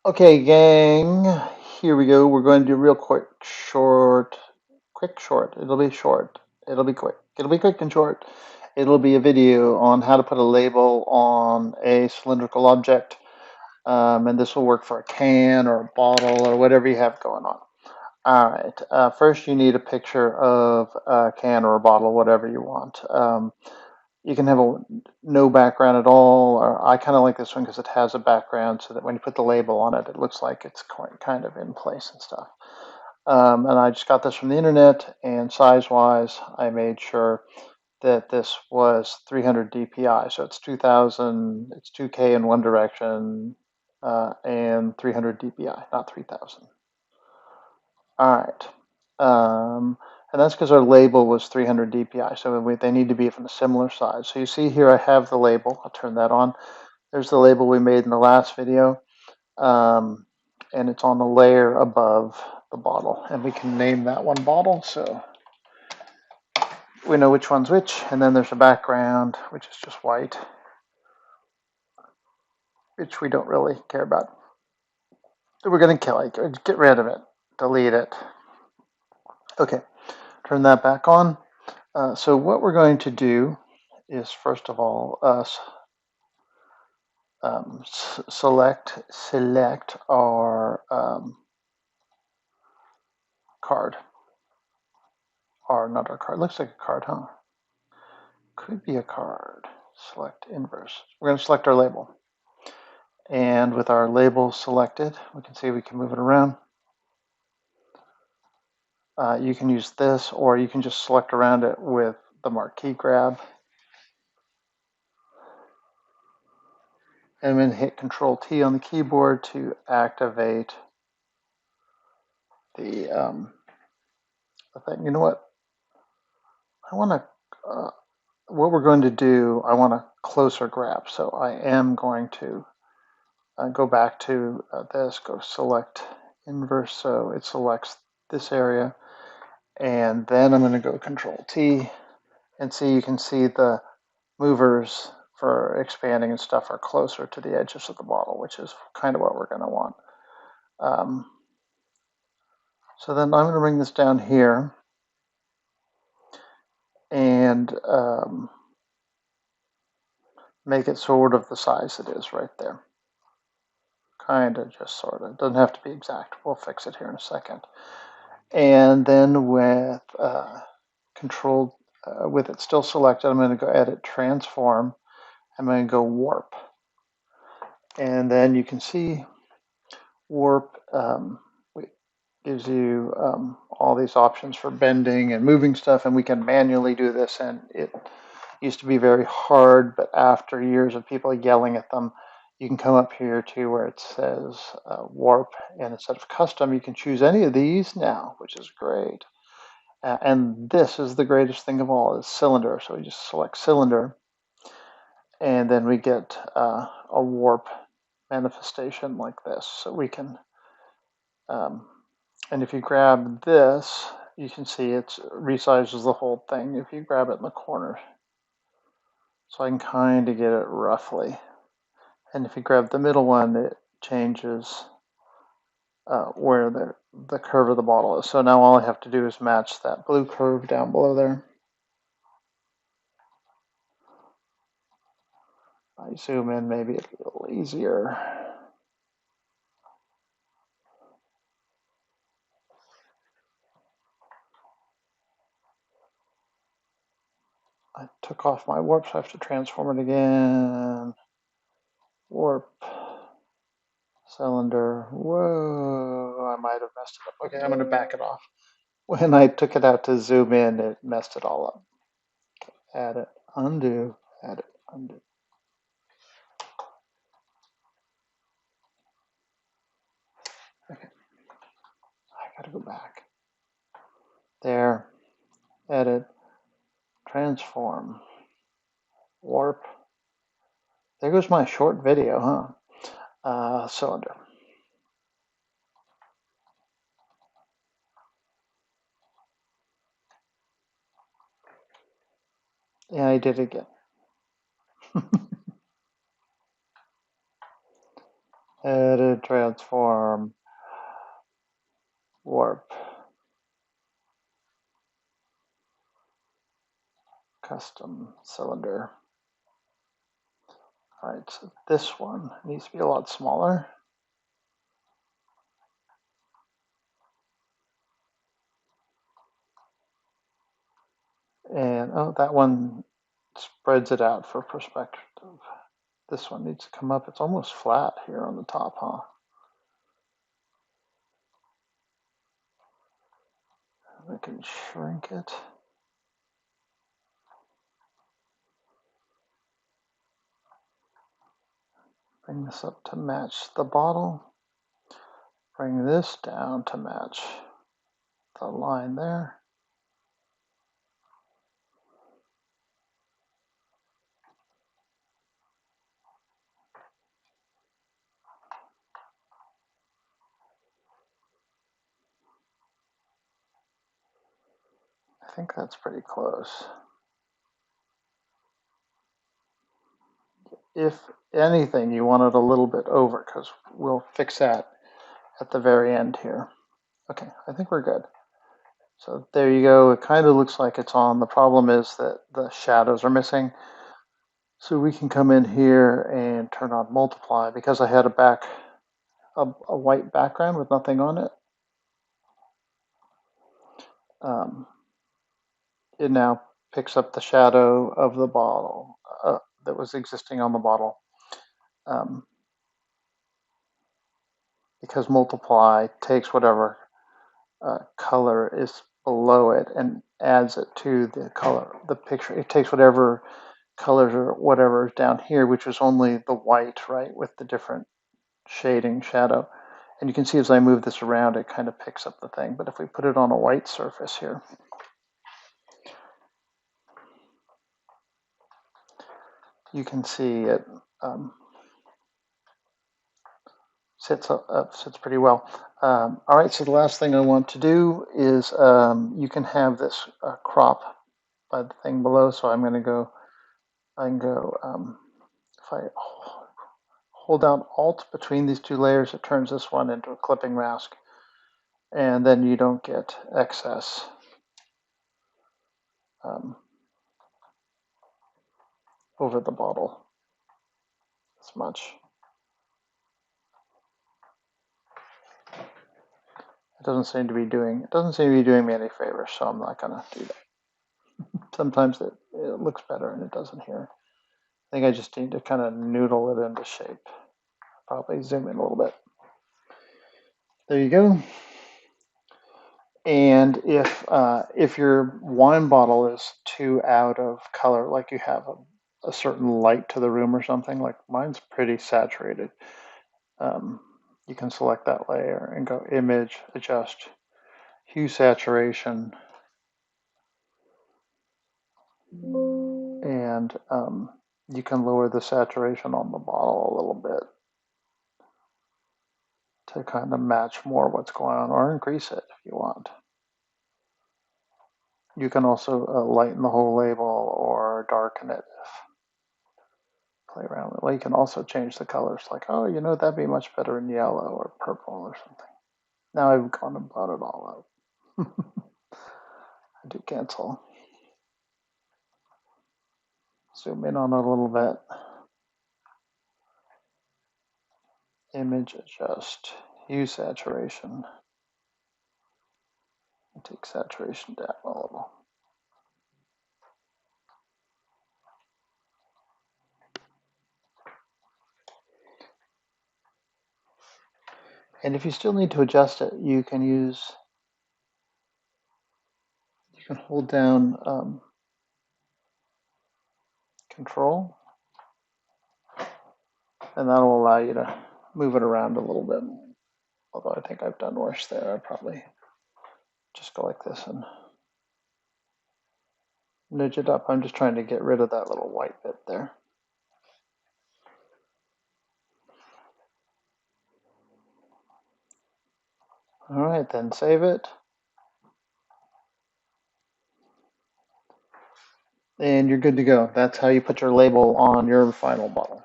Okay, gang, here we go. We're going to do real quick short. It'll be short. It'll be quick. It'll be quick and short. It'll be a video on how to put a label on a cylindrical object. And this will work for a can or a bottle or whatever you have going on. All right. First, you need a picture of a can or a bottle, whatever you want. You can have no background at all, or I kind of like this one because it has a background so that when you put the label on it, it looks like it's kind of in place and stuff. And I just got this from the internet, and size-wise, I made sure that this was 300 dpi, so it's 2000, it's 2K in one direction, and 300 dpi, not 3000. All right. And that's because our label was 300 dpi, so they need to be from a similar size. So you see here I have the label. I'll turn that on. There's the label we made in the last video, um, and it's on the layer above the bottle. And we can name that one bottle, so we know which one's which. And then there's a background, which is just white, which we don't really care about. So we're going to kill it, get rid of it, delete it. Okay, turn that back on. So what we're going to do is, first of all, select our card, or not our card. Looks like a card, huh? Could be a card. Select inverse. We're going to select our label, and with our label selected, we can see we can move it around. You can use this, or you can just select around it with the marquee grab, and then hit Control T on the keyboard to activate the thing. You know what? I want to, what we're going to do, I want a closer grab. So I am going to go back to this, go select inverse. So it selects this area. And then I'm going to go Control T and see, you can see the movers for expanding and stuff are closer to the edges of the bottle, which is kind of what we're going to want. So then I'm going to bring this down here and make it sort of the size it is right there. Kind of, just sort of. It doesn't have to be exact. We'll fix it here in a second. And then with control, with it still selected, I'm going to go edit transform. I'm going to go warp. And then you can see warp gives you all these options for bending and moving stuff, and we can manually do this, and it used to be very hard, but after years of people yelling at them, you can come up here to where it says warp, and instead of custom, you can choose any of these now, which is great. And this is the greatest thing of all, is cylinder. So we just select cylinder, and then we get a warp manifestation like this. So we can, and if you grab this, you can see it resizes the whole thing if you grab it in the corner. So I can kind of get it roughly. And if you grab the middle one, it changes where the curve of the bottle is. So now all I have to do is match that blue curve down below there. I zoom in, maybe it's a little easier. I took off my warp, so I have to transform it again. Warp. Cylinder. Whoa, I might have messed it up. Okay, I'm going to back it off. When I took it out to zoom in, it messed it all up. Add it, undo, add it, undo. Okay, I gotta go back. There, edit, transform, warp. There goes my short video, huh? Cylinder. Yeah, I did it again. Edit, transform, warp, custom cylinder. All right, so this one needs to be a lot smaller. And oh, that one spreads it out for perspective. This one needs to come up. It's almost flat here on the top, huh? I can shrink it. Bring this up to match the bottle. Bring this down to match the line there. I think that's pretty close. If anything, you want it a little bit over because we'll fix that at the very end here. Okay, I think we're good. So there you go. It kind of looks like it's on. The problem is that the shadows are missing. So we can come in here and turn on multiply because I had a white background with nothing on it. It now picks up the shadow of the bottle that was existing on the bottle. Because multiply takes whatever color is below it and adds it to the color, the picture. It takes whatever colors or whatever is down here, which was only the white, right, with the different shading shadow. And you can see as I move this around, it kind of picks up the thing. But if we put it on a white surface here, you can see it sits pretty well. All right, so the last thing I want to do is you can have this crop by the thing below. So I'm going to go, I can go, if I hold down Alt between these two layers, it turns this one into a clipping mask. And then you don't get excess over the bottle as much. It doesn't seem to be doing me any favors, so I'm not going to do that. Sometimes it looks better and it doesn't here. I think I just need to kind of noodle it into shape. Probably zoom in a little bit. There you go. And if your wine bottle is too out of color, like you have a certain light to the room or something, like mine's pretty saturated, you can select that layer and go Image, Adjust, Hue Saturation, and you can lower the saturation on the bottle a little bit to kind of match more what's going on, or increase it if you want. You can also lighten the whole label or darken it. Play around with it. Well, you can also change the colors, like, oh, you know, that'd be much better in yellow or purple or something. Now I've gone and bought it all out. I do cancel. Zoom in on it a little bit. Image, adjust, hue saturation. And take saturation down a little. And if you still need to adjust it, you can hold down Control, and that'll allow you to move it around a little bit. Although I think I've done worse there. I'd probably just go like this and nudge it up. I'm just trying to get rid of that little white bit there. All right, then save it. And you're good to go. That's how you put your label on your final bottle.